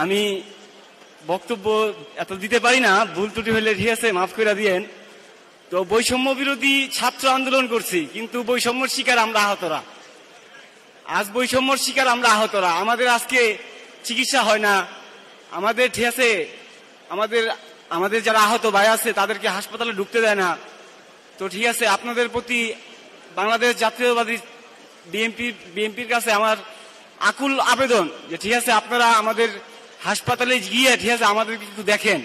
আমি বক্তব্য এত দিতে পারি না, ভুল ত্রুটি হলে ঠিক আছে, মাফ করে দিয়েন। তো বৈষম্য বিরোধী ছাত্র আন্দোলন করছি, কিন্তু বৈষম্যর শিকার আমরা আহতরা। আজ বৈষম্যর শিকার আমরা আহতরা। আমাদের আজকে চিকিৎসা হয় না, আমাদের ঠিক আছে, আমাদের যারা আহত ভাই আছে তাদেরকে হাসপাতালে ঢুকতে দেয় না। তো ঠিক আছে, আপনাদের প্রতি বাংলাদেশ জাতীয়তাবাদী বিএনপির কাছে আমার আকুল আবেদন যে ঠিক আছে, আপনারা আমাদের হাসপাতালে গিয়ে ঠিক আছে আমাদেরকে একটু দেখেন,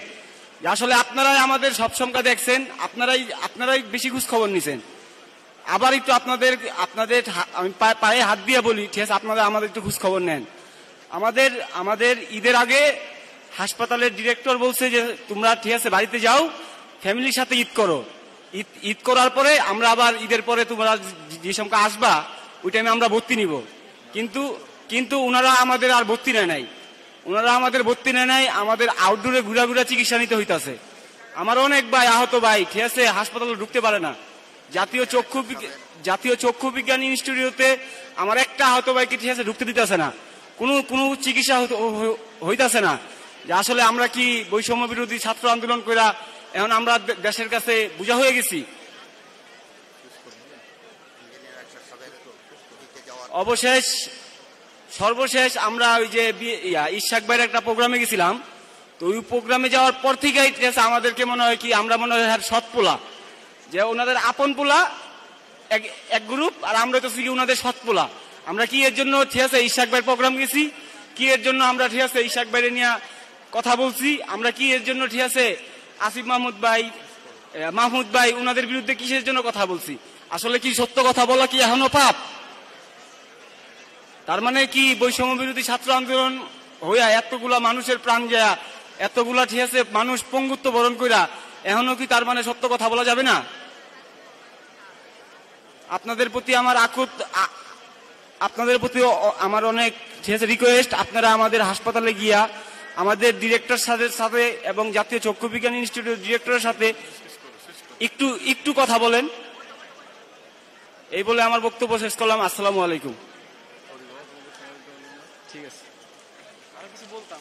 যে আসলে আপনারাই আমাদের সব সংখ্যা দেখছেন, আপনারাই বেশি খোঁজ খবর নিছেন। আবার একটু আপনাদের আমি পায়ে হাত দিয়ে বলি, ঠিক আছে, আপনারা আমাদের একটু খোঁজ খবর নেন। আমাদের ঈদের আগে হাসপাতালের ডিরেক্টর বলছে যে তোমরা ঠিক আছে বাড়িতে যাও, ফ্যামিলির সাথে ঈদ করো। ঈদ করার পরে আমরা আবার ঈদের পরে তোমরা যে সংখ্যা আসবা ওই টাইমে আমরা ভর্তি নিব। কিন্তু ওনারা আমাদের আর ভর্তি নেয় নাই। আমাদের আউটডোরে ঘুরা চিকিৎসা নিতে হইতাছে। আমার অনেক ভাই আহত ভাই ঠিক আছে হাসপাতালে ঢুকতে পারে না। জাতীয় চক্ষু বিজ্ঞান ইনস্টিটিউটে আমার একটা আহত ভাইকে ঠিক আছে ঢুকতে দিতেছে না, কোনো চিকিৎসা হইতাছে না। যে আসলে আমরা কি বৈষম্য বিরোধী ছাত্র আন্দোলন কইরা এখন আমরা দেশের কাছে বোঝা হয়ে গেছি। সর্বশেষ আমরা ওই যে ইশাক ভাইয়ের একটা প্রোগ্রামে গেছিলাম। তো ওই প্রোগ্রামে যাওয়ার পর থেকেই আমাদেরকে মনে হয় কি আমরা মনে হয় সৎ পোলা, যে ওনাদের আপন পোলা এক গ্রুপ, আর আমরা তো কি ওনাদের সৎ পোলা। আমরা কি এর জন্য ঠিক আছে ইশাক ভাইয়ের প্রোগ্রাম গেছি, কি এর জন্য আমরা ঠিক আছে ইশাক ভাইয়ের নিয়ে কথা বলছি, আমরা কি এর জন্য ঠিক আছে আসিফ মাহমুদ ভাই ওনাদের বিরুদ্ধে কিসের জন্য কথা বলছি। আসলে কি সত্য কথা বলা কি এখনো পাপ? তার মানে কি বৈষম্য বিরোধী ছাত্র আন্দোলন হইয়া এতগুলা মানুষের প্রাণ যায়, এতগুলা ঠিক আছে মানুষ পঙ্গুত্ব বরণ কইরা এখনো কি তার মানে সত্য কথা বলা যাবে না? আপনাদের প্রতি আমার অনেক ঠিক আছে রিকোয়েস্ট, আপনারা আমাদের হাসপাতালে গিয়া আমাদের ডিরেক্টর সাথে এবং জাতীয় চক্ষু বিজ্ঞান ইনস্টিটিউট ডিরেক্টরের সাথে একটু কথা বলেন। এই বলে আমার বক্তব্য শেষ করলাম। আসসালামু আলাইকুম। ঠিক আছে, আর কিছু বলতাম।